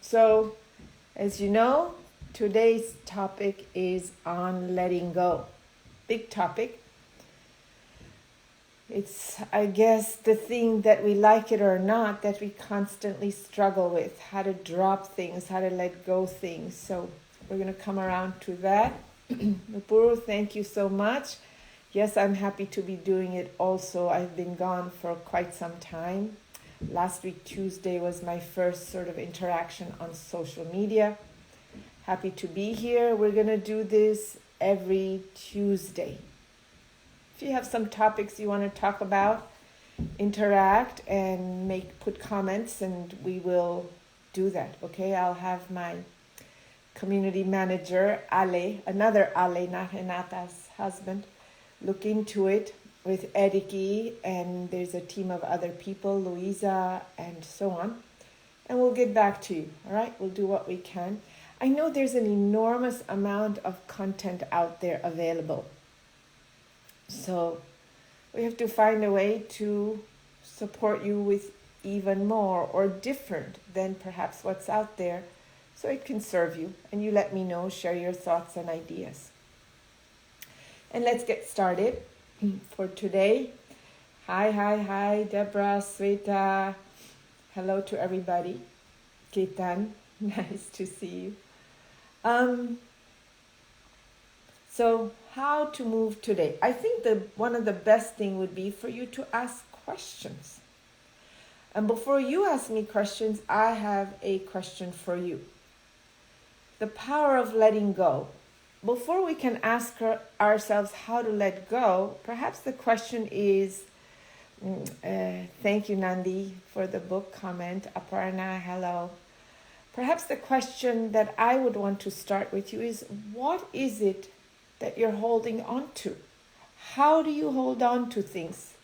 So, as you know, today's topic is on letting go. Big topic. It's, I guess, the thing that we like it or not that we constantly struggle with, how to drop things, how to let go things. So, we're going to come around to that. Mupuru, thank you so much. Yes, I'm happy to be doing it also. I've been gone for quite some time. Last week, Tuesday, was my first sort of interaction on social media. Happy to be here. We're going to do this every Tuesday. If you have some topics you want to talk about, interact and put comments, and we will do that. Okay, I'll have my community manager, Ale, another Ale, not Renata's husband, look into it with Eriki, and there's a team of other people, Louisa, and so on. And we'll get back to you, all right? We'll do what we can. I know there's an enormous amount of content out there available. So we have to find a way to support you with even more or different than perhaps what's out there so it can serve you. And you let me know, share your thoughts and ideas. And let's get started for today. Hi, Deborah, Sweta. Hello to everybody. Ketan, nice to see you. So how to move today? I think one of the best thing would be for you to ask questions. And before you ask me questions, I have a question for you. The power of letting go. Before we can ask ourselves how to let go, perhaps the question is, thank you, Nandi, for the book comment. Aparna, hello. Perhaps the question that I would want to start with you is, what is it that you're holding on to? How do you hold on to things?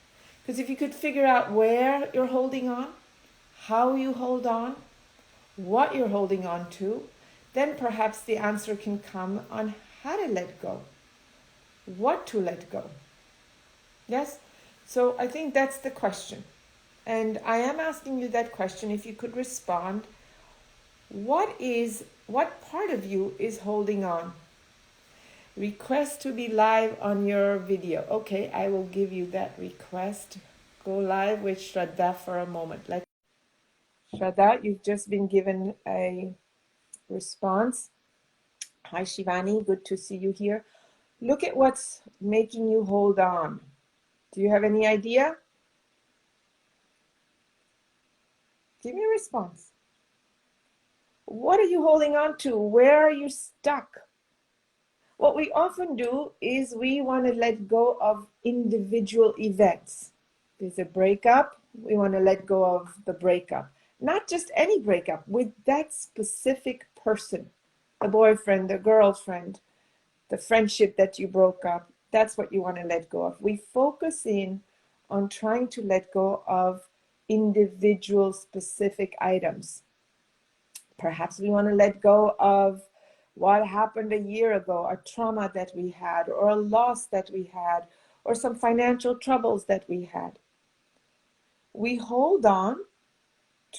Because if you could figure out where you're holding on, how you hold on, what you're holding on to, then perhaps the answer can come on how to let go, what to let go. Yes? So I think that's the question. And I am asking you that question. If you could respond, what part of you is holding on? Request to be live on your video. Okay, I will give you that request. Go live with Shraddha for a moment. Shraddha, you've just been given a response. Hi Shivani, good to see you here. Look at what's making you hold on. Do you have any idea? Give me a response. What are you holding on to? Where are you stuck? What we often do is we want to let go of individual events. There's a breakup, we want to let go of the breakup. Not just any breakup, with that specific person. The boyfriend, the girlfriend, the friendship that you broke up. That's what you want to let go of. We focus in on trying to let go of individual specific items. Perhaps we want to let go of what happened a year ago, a trauma that we had, or a loss that we had, or some financial troubles that we had. We hold on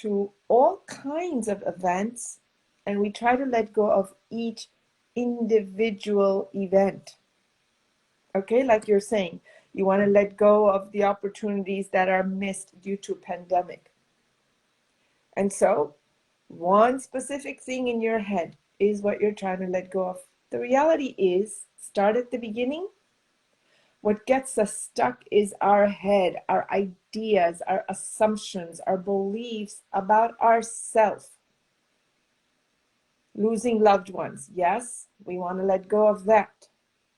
to all kinds of events and we try to let go of each individual event. Okay, like you're saying, you want to let go of the opportunities that are missed due to pandemic. And so one specific thing in your head is what you're trying to let go of. The reality is, start at the beginning. What gets us stuck is our head, our ideas, our assumptions, our beliefs about ourselves. Losing loved ones, yes, we want to let go of that.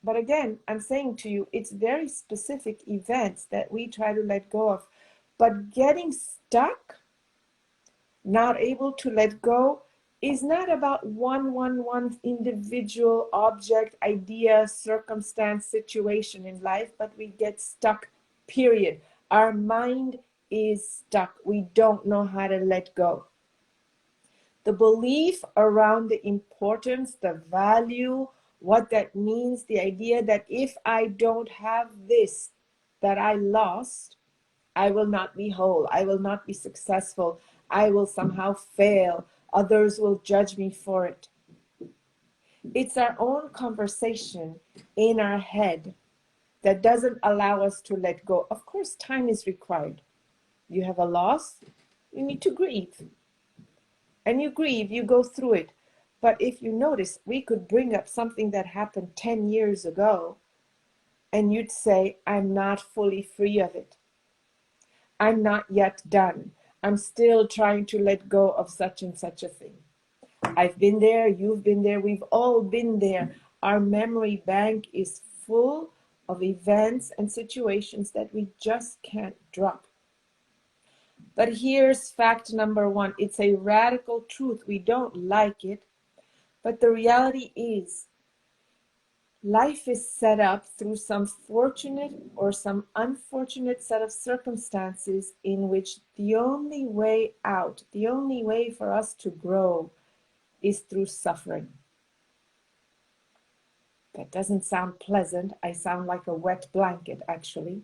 But again, I'm saying to you, it's very specific events that we try to let go of. But getting stuck, not able to let go, is not about one individual object, idea, circumstance, situation in life, but we get stuck, period. Our mind is stuck. We don't know how to let go. The belief around the importance, the value, what that means, the idea that if I don't have this that I lost, I will not be whole, I will not be successful, I will somehow fail, Others will judge me for it. It's our own conversation in our head that doesn't allow us to let go. Of course, time is required. You have a loss, you need to grieve. And you grieve, you go through it. But if you notice, we could bring up something that happened 10 years ago, and you'd say, I'm not fully free of it. I'm not yet done. I'm still trying to let go of such and such a thing. I've been there, you've been there, we've all been there. Our memory bank is full of events and situations that we just can't drop. But here's fact number one. It's a radical truth. We don't like it, but the reality is life is set up through some fortunate or some unfortunate set of circumstances in which the only way out, the only way for us to grow is through suffering. That doesn't sound pleasant. I sound like a wet blanket, actually.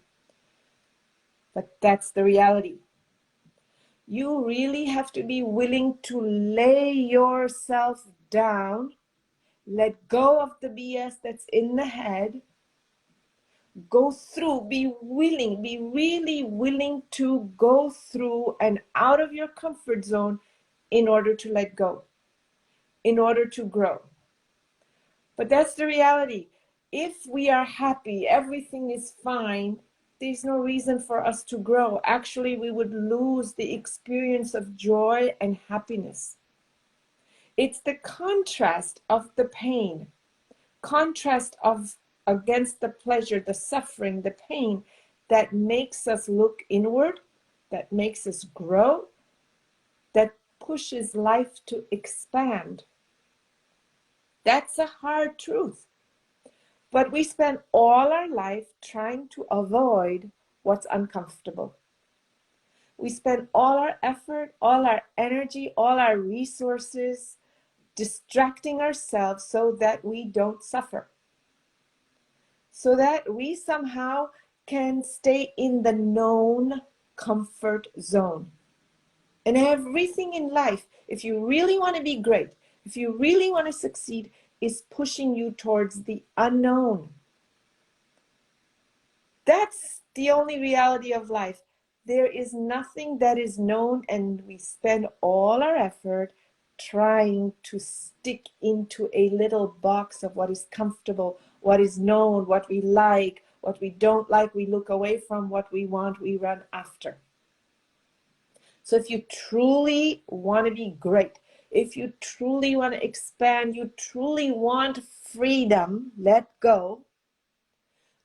But that's the reality. You really have to be willing to lay yourself down, let go of the BS that's in the head, go through, be really willing to go through and out of your comfort zone in order to let go, in order to grow. But that's the reality. If we are happy, everything is fine, there's no reason for us to grow. Actually, we would lose the experience of joy and happiness. It's the contrast of the pain, contrast of against the pleasure, the suffering, the pain that makes us look inward, that makes us grow, that pushes life to expand. That's a hard truth. But we spend all our life trying to avoid what's uncomfortable. We spend all our effort, all our energy, all our resources distracting ourselves so that we don't suffer. So that we somehow can stay in the known comfort zone. And everything in life, if you really want to be great, if you really want to succeed, is pushing you towards the unknown. That's the only reality of life. There is nothing that is known, and we spend all our effort trying to stick into a little box of what is comfortable, what is known, what we like, what we don't like, we look away from, what we want, we run after. So if you truly want to be great, if you truly want to expand, you truly want freedom, let go,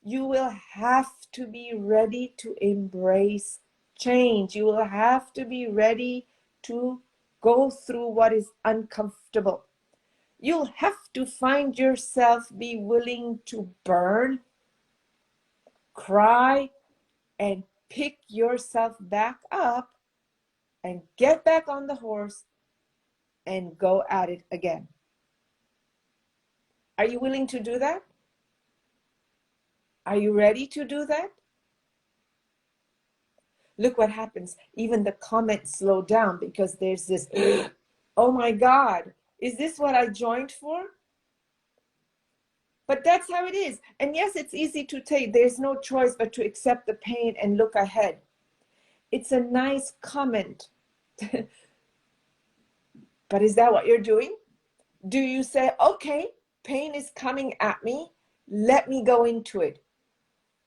you will have to be ready to embrace change. You will have to be ready to go through what is uncomfortable. You'll have to find yourself be willing to burn, cry, and pick yourself back up and get back on the horse and go at it again. Are you willing to do that? Are you ready to do that? Look what happens. Even the comments slow down because there's this, oh my God, is this what I joined for? But that's how it is. And yes, it's easy to take. There's no choice but to accept the pain and look ahead. It's a nice comment. But is that what you're doing? Do you say, okay, pain is coming at me, let me go into it?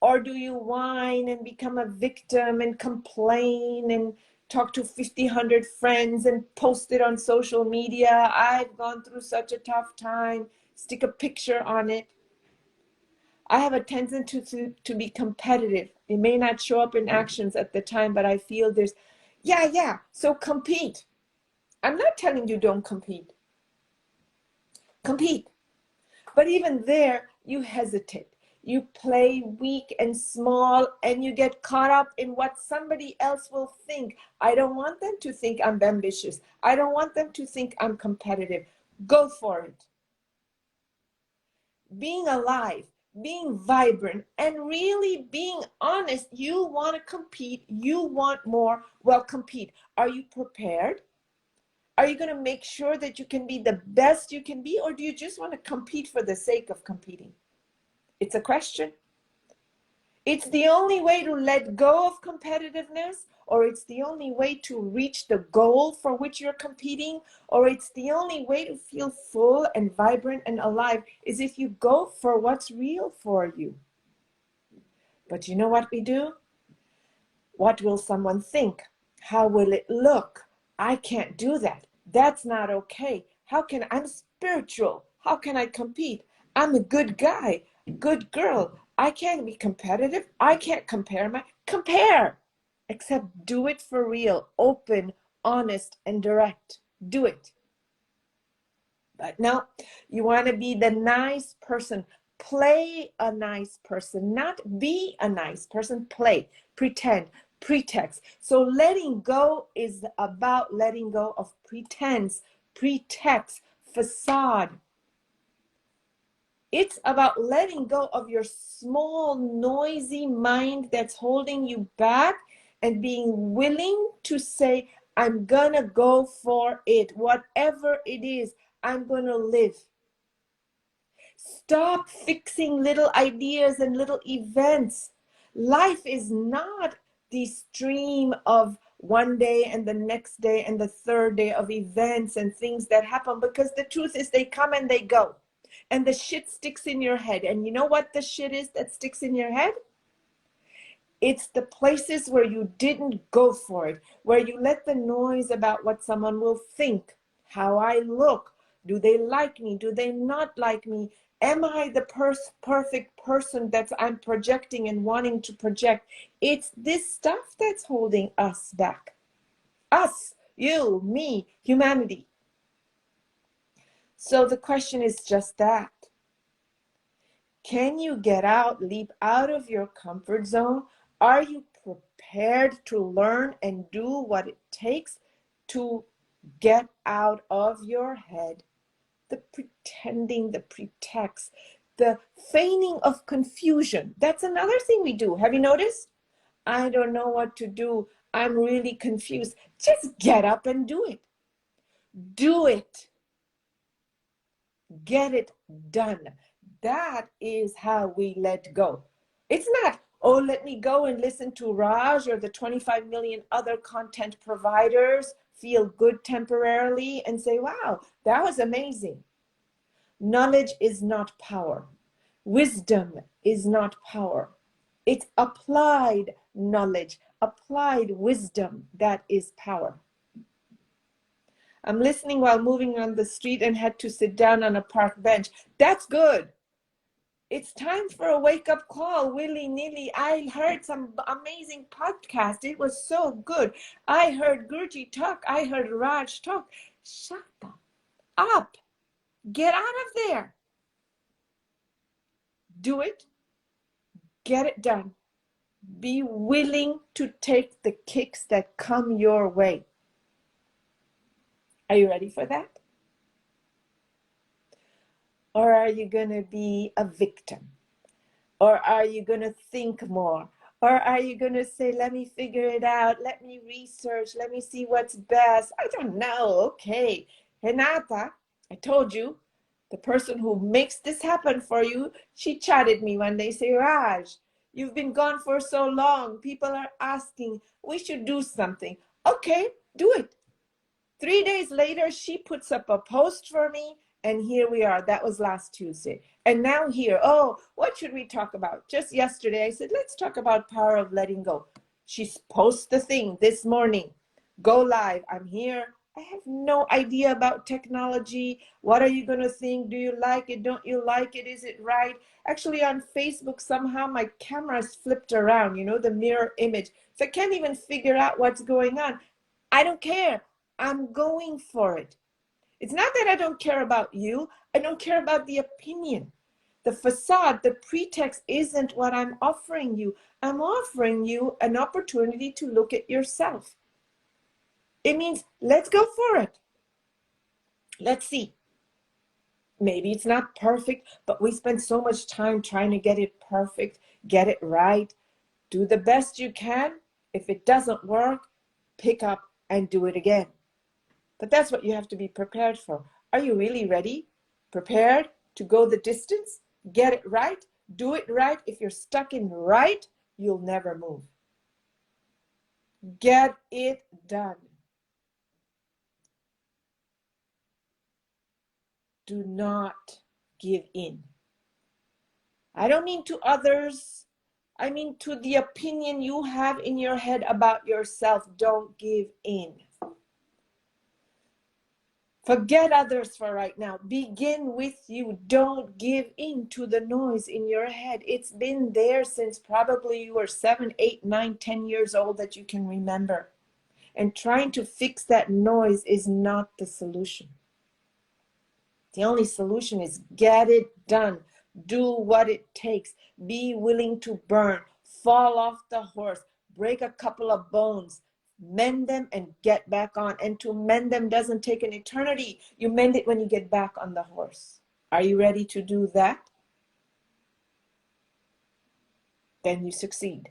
Or do you whine and become a victim and complain and talk to 100 friends and post it on social media? I've gone through such a tough time. Stick a picture on it. I have a tendency to be competitive. It may not show up in actions at the time, but I feel there's, so compete. I'm not telling you don't compete. Compete. But even there, you hesitate. You play weak and small, and you get caught up in what somebody else will think. I don't want them to think I'm ambitious. I don't want them to think I'm competitive. Go for it. Being alive, being vibrant, and really being honest. You want to compete. You want more. Well, compete. Are you prepared? Are you going to make sure that you can be the best you can be, or do you just want to compete for the sake of competing? It's a question. It's the only way to let go of competitiveness, or it's the only way to reach the goal for which you're competing, or it's the only way to feel full and vibrant and alive is if you go for what's real for you. But you know what we do? What will someone think? How will it look? I can't do that. That's not okay. I'm spiritual. How can I compete? I'm a good guy, good girl. I can't be competitive. I can't compare. Except do it for real, open, honest, and direct. Do it. But no, you want to be the nice person. Play a nice person, not be a nice person. Play, pretend, pretext. So letting go is about letting go of pretense, pretext, facade. It's about letting go of your small, noisy mind that's holding you back and being willing to say, I'm gonna go for it. Whatever it is, I'm gonna live. Stop fixing little ideas and little events. Life is not the stream of one day and the next day and the third day of events and things that happen, because the truth is they come and they go. And the shit sticks in your head. And you know what the shit is that sticks in your head? It's the places where you didn't go for it, where you let the noise about what someone will think, how I look, do they like me, do they not like me, am I the perfect person that I'm projecting and wanting to project? It's this stuff that's holding us back. Us, you, me, humanity. So the question is just that. Can you get out, leap out of your comfort zone? Are you prepared to learn and do what it takes to get out of your head? The pretending, the pretext, the feigning of confusion. That's another thing we do. Have you noticed? I don't know what to do. I'm really confused. Just get up and do it. Do it. Get it done. That is how we let go. It's not, oh, let me go and listen to Raj or the 25 million other content providers, feel good temporarily and say, wow, that was amazing. Knowledge is not power. Wisdom is not power. It's applied knowledge, applied wisdom that is power. I'm listening while moving on the street and had to sit down on a park bench. That's good. It's time for a wake-up call, willy-nilly. I heard some amazing podcast. It was so good. I heard Gurji talk. I heard Raj talk. Shut up. Get out of there. Do it. Get it done. Be willing to take the kicks that come your way. Are you ready for that? Or are you going to be a victim? Or are you going to think more? Or are you going to say, let me figure it out. Let me research. Let me see what's best. I don't know. Okay. Renata, I told you, the person who makes this happen for you, she chatted me one day, say, Raj, you've been gone for so long. People are asking, we should do something. Okay, do it. 3 days later, she puts up a post for me, and here we are. That was last Tuesday. And now here, oh, what should we talk about? Just yesterday, I said, let's talk about power of letting go. She posts the thing this morning. Go live. I'm here. I have no idea about technology. What are you going to think? Do you like it? Don't you like it? Is it right? Actually, on Facebook, somehow my camera is flipped around, the mirror image. So I can't even figure out what's going on. I don't care. I'm going for it. It's not that I don't care about you. I don't care about the opinion. The facade, the pretext isn't what I'm offering you. I'm offering you an opportunity to look at yourself. It means let's go for it. Let's see. Maybe it's not perfect, but we spend so much time trying to get it perfect, get it right. Do the best you can. If it doesn't work, pick up and do it again. But that's what you have to be prepared for. Are you really ready? Prepared to go the distance? Get it right? Do it right? If you're stuck in right, you'll never move. Get it done. Do not give in. I don't mean to others. I mean to the opinion you have in your head about yourself. Don't give in. Forget others for right now. Begin with you. Don't give in to the noise in your head. It's been there since probably you were 7, 8, 9, 10 years old that you can remember. And trying to fix that noise is not the solution. The only solution is get it done. Do what it takes. Be willing to burn. Fall off the horse. Break a couple of bones. Mend them and get back on. And to mend them doesn't take an eternity. You mend it when you get back on the horse. Are you ready to do that? Then you succeed.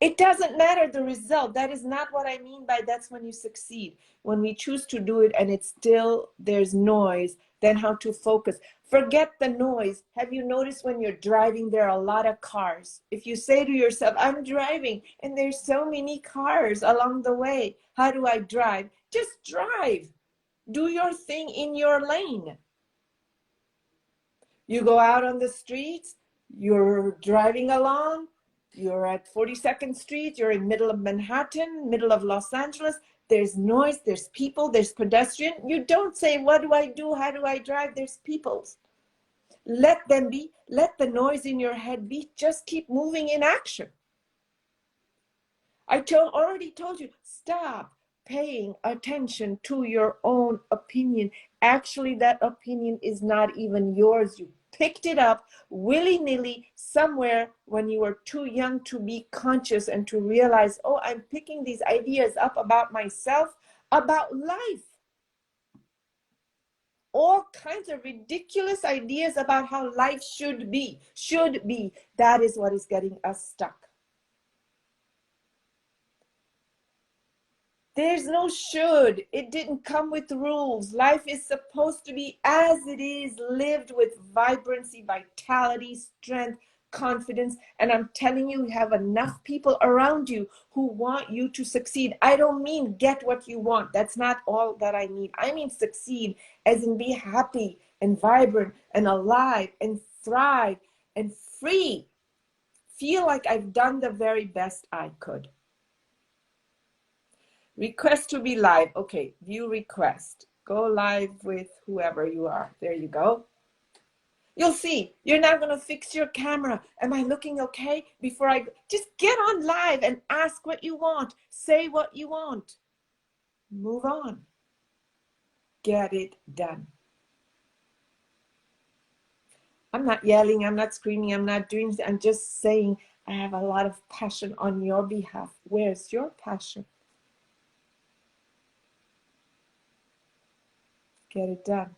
It doesn't matter the result. That is not what I mean by that's when you succeed. When we choose to do it and it's still, there's noise, then how to focus. Forget the noise. Have you noticed when you're driving, there are a lot of cars? If you say to yourself, I'm driving and there's so many cars along the way. How do I drive? Just drive. Do your thing in your lane. You go out on the streets, you're driving along, you're at 42nd Street, you're in middle of Manhattan, middle of Los Angeles, there's noise, there's people, there's pedestrian. You don't say, what do I do? How do I drive? There's people. Let them be, let the noise in your head be, just keep moving in action. I already told you, stop paying attention to your own opinion. Actually, that opinion is not even yours. You picked it up willy-nilly somewhere when you were too young to be conscious and to realize, oh, I'm picking these ideas up about myself, about life. All kinds of ridiculous ideas about how life should be. That is what is getting us stuck. There's no should. It didn't come with rules. Life is supposed to be as it is, lived with vibrancy, vitality, strength, confidence. And I'm telling you, you have enough people around you who want you to succeed. I don't mean get what you want. That's not all that I mean. I mean succeed as in be happy and vibrant and alive and thrive and free. Feel like I've done the very best I could. Request to be live. Okay, view request. Go live with whoever you are. There you go. You'll see. You're not going to fix your camera. Am I looking okay? Before I go, just get on live and ask what you want. Say what you want. Move on. Get it done. I'm not yelling. I'm not screaming. I'm not doing. I'm just saying I have a lot of passion on your behalf. Where's your passion? Get it done.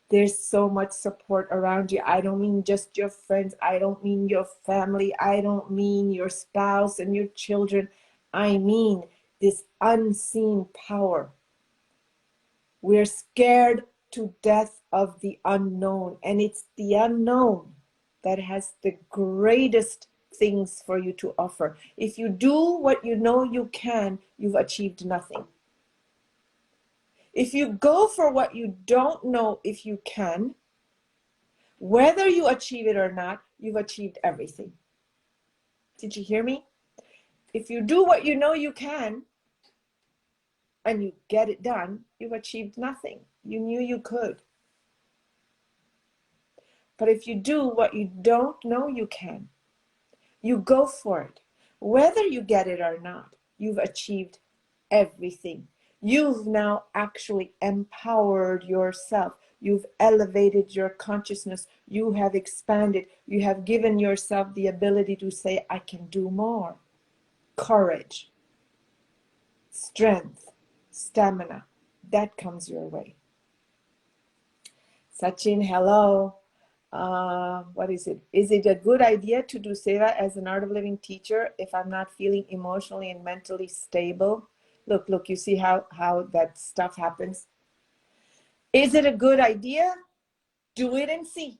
There's so much support around you. I don't mean just your friends. I don't mean your family. I don't mean your spouse and your children. I mean this unseen power. We're scared to death of the unknown, and it's the unknown that has the greatest things for you to offer. If you do what you know you can, you've achieved nothing. If you go for what you don't know if you can, whether you achieve it or not, you've achieved everything. Did you hear me? If you do what you know you can and you get it done, you've achieved nothing. You knew you could. But if you do what you don't know you can, you go for it. Whether you get it or not, you've achieved everything. You've now actually empowered yourself. You've elevated your consciousness. You have expanded. You have given yourself the ability to say, I can do more. Courage, strength, stamina, that comes your way. Sachin, hello. What is it? Is it a good idea to do seva as an Art of Living teacher if I'm not feeling emotionally and mentally stable? Look, you see how that stuff happens? Is it a good idea? Do it and see.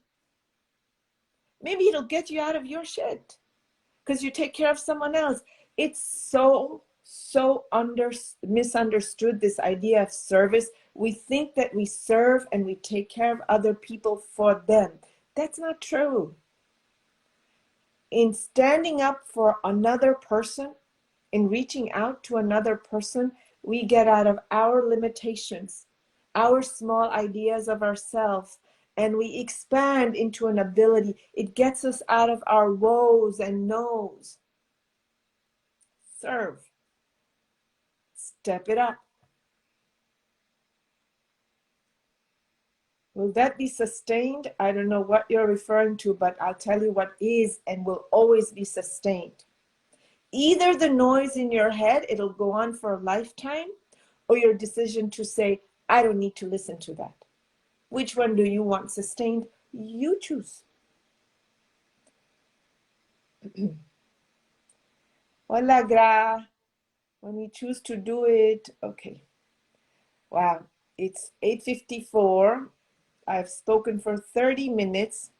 Maybe it'll get you out of your shit because you take care of someone else. It's so misunderstood, this idea of service. We think that we serve and we take care of other people for them. That's not true. In standing up for another person, in reaching out to another person, we get out of our limitations, our small ideas of ourselves, and we expand into an ability. It gets us out of our woes and no's. Serve. Step it up. Will that be sustained? I don't know what you're referring to, but I'll tell you what is and will always be sustained. Either the noise in your head, it'll go on for a lifetime, or your decision to say, I don't need to listen to that. Which one do you want sustained? You choose. Hola, Gra. When we choose to do it, okay. Wow, it's 8:54. I've spoken for 30 minutes.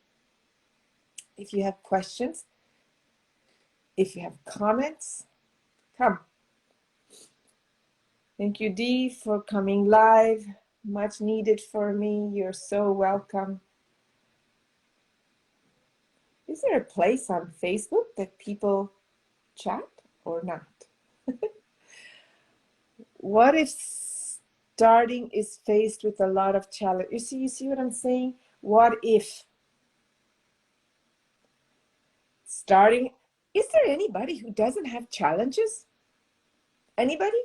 If you have questions, if you have comments, come. Thank you, Dee, for coming live. Much needed for me. You're so welcome. Is there a place on Facebook that people chat or not? What if starting is faced with a lot of challenge? You see what I'm saying? What if starting, is there anybody who doesn't have challenges? Anybody?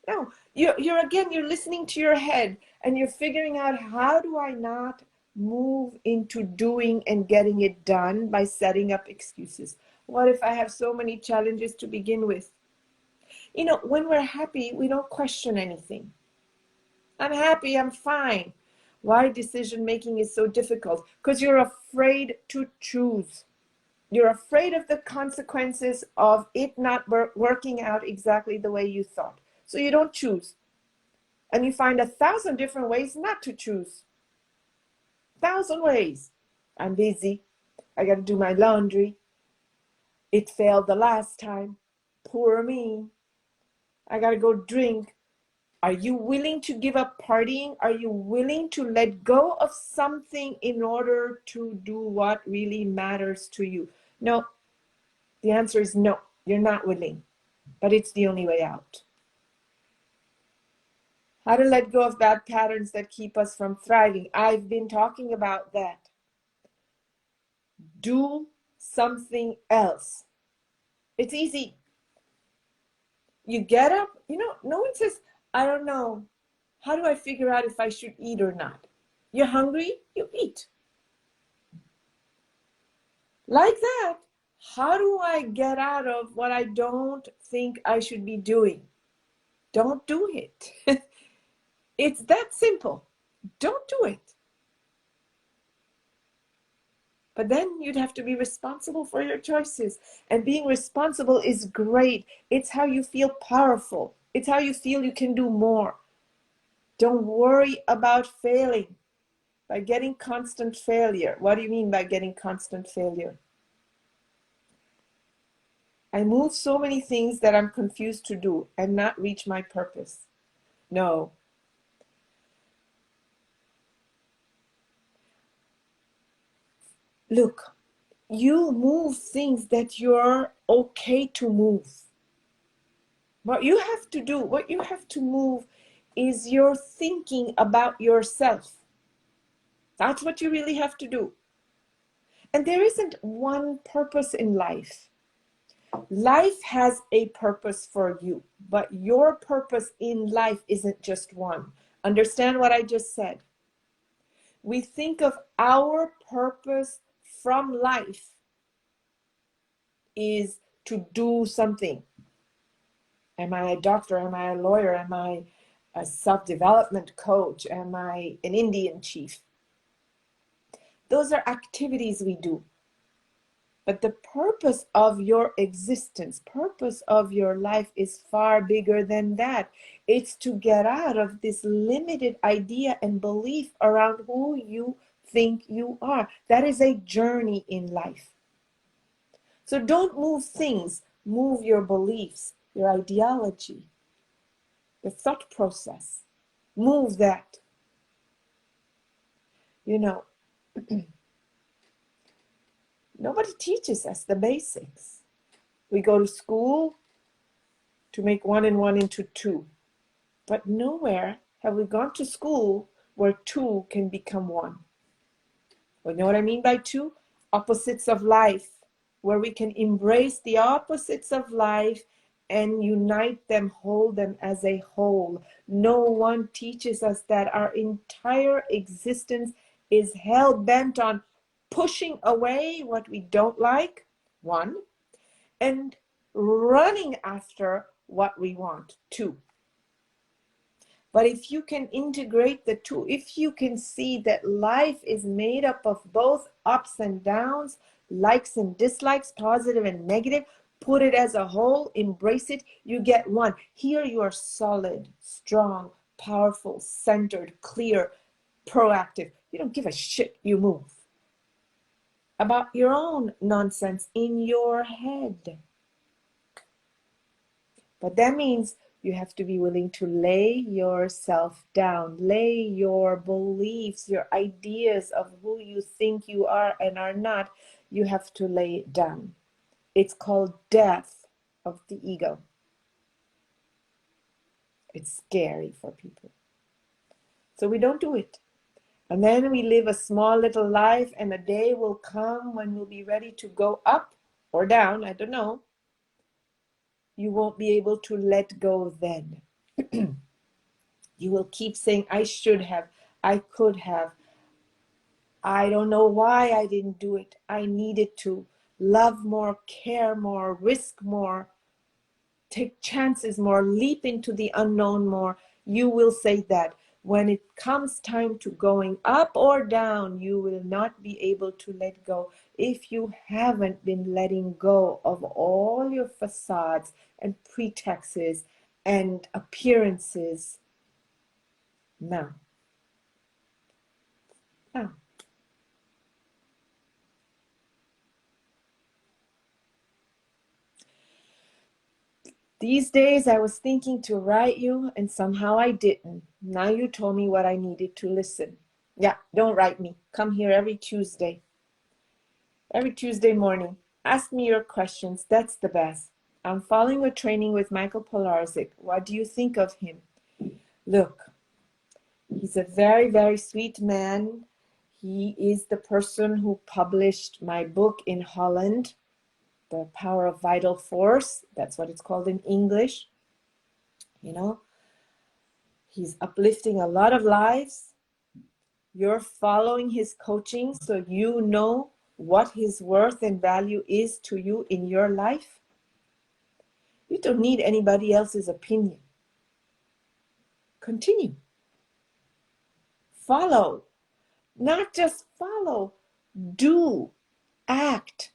No. You're listening to your head and you're figuring out, how do I not move into doing and getting it done by setting up excuses? What if I have so many challenges to begin with? You know, when we're happy, we don't question anything. I'm happy, I'm fine. Why decision making is so difficult? Because you're afraid to choose. You're afraid of the consequences of it not working out exactly the way you thought. So you don't choose. And you find 1,000 different ways not to choose. 1,000 ways. I'm busy. I got to do my laundry. It failed the last time. Poor me. I got to go drink. Are you willing to give up partying? Are you willing to let go of something in order to do what really matters to you? No. The answer is no. You're not willing. But it's the only way out. How to let go of bad patterns that keep us from thriving. I've been talking about that. Do something else. It's easy. You get up, no one says, I don't know. How do I figure out if I should eat or not? You're hungry, you eat. Like that. How do I get out of what I don't think I should be doing? Don't do it. It's that simple. Don't do it. But then you'd have to be responsible for your choices. And being responsible is great. It's how you feel powerful. It's how you feel you can do more. Don't worry about failing. By getting constant failure. What do you mean by getting constant failure? I move so many things that I'm confused to do and not reach my purpose. No. Look, you move things that you're okay to move. What you have to move is your thinking about yourself. That's what you really have to do. And there isn't one purpose in life. Life has a purpose for you, but your purpose in life isn't just one. Understand what I just said? We think of our purpose from life is to do something. Am I a doctor? Am I a lawyer? Am I a self-development coach? Am I an Indian chief? Those are activities we do. But the purpose of your existence, purpose of your life is far bigger than that. It's to get out of this limited idea and belief around who you think you are. That is a journey in life. So don't move things, move your beliefs, your ideology, the thought process. Move that. You know, nobody teaches us the basics. We go to school to make 1 and 1 into 2. But nowhere have we gone to school where 2 can become 1. Well, you know what I mean by 2? Opposites of life, where we can embrace the opposites of life and unite them, hold them as a whole. No one teaches us that. Our entire existence is hell bent on pushing away what we don't like, 1, and running after what we want, 2. But if you can integrate the 2, if you can see that life is made up of both ups and downs, likes and dislikes, positive and negative, put it as a whole, embrace it, you get 1. Here you are solid, strong, powerful, centered, clear, proactive. You don't give a shit, you move about your own nonsense in your head. But that means you have to be willing to lay yourself down, lay your beliefs, your ideas of who you think you are and are not, you have to lay it down. It's called death of the ego. It's scary for people. So we don't do it. And then we live a small little life, and a day will come when we'll be ready to go up or down, I don't know. You won't be able to let go then. You will keep saying, I should have, I could have. I don't know why I didn't do it. I needed to love more, care more, risk more, take chances more, leap into the unknown more. You will say that. When it comes time to going up or down, you will not be able to let go if you haven't been letting go of all your facades and pretexts and appearances. Now. These days I was thinking to write you and somehow I didn't. Now you told me what I needed to listen. Yeah, don't write me. Come here every Tuesday morning. Ask me your questions. That's the best. I'm following a training with Michael Polarzik. What do you think of him? Look, he's a very, very sweet man. He is the person who published my book in Holland, The Power of Vital Force. That's what it's called in English. You know, he's uplifting a lot of lives. You're following his coaching so you know what his worth and value is to you in your life. You don't need anybody else's opinion. Continue. Follow. Not just follow. Do. Act.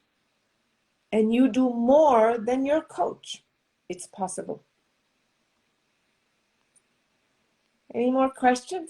And you do more than your coach. It's possible. Any more questions?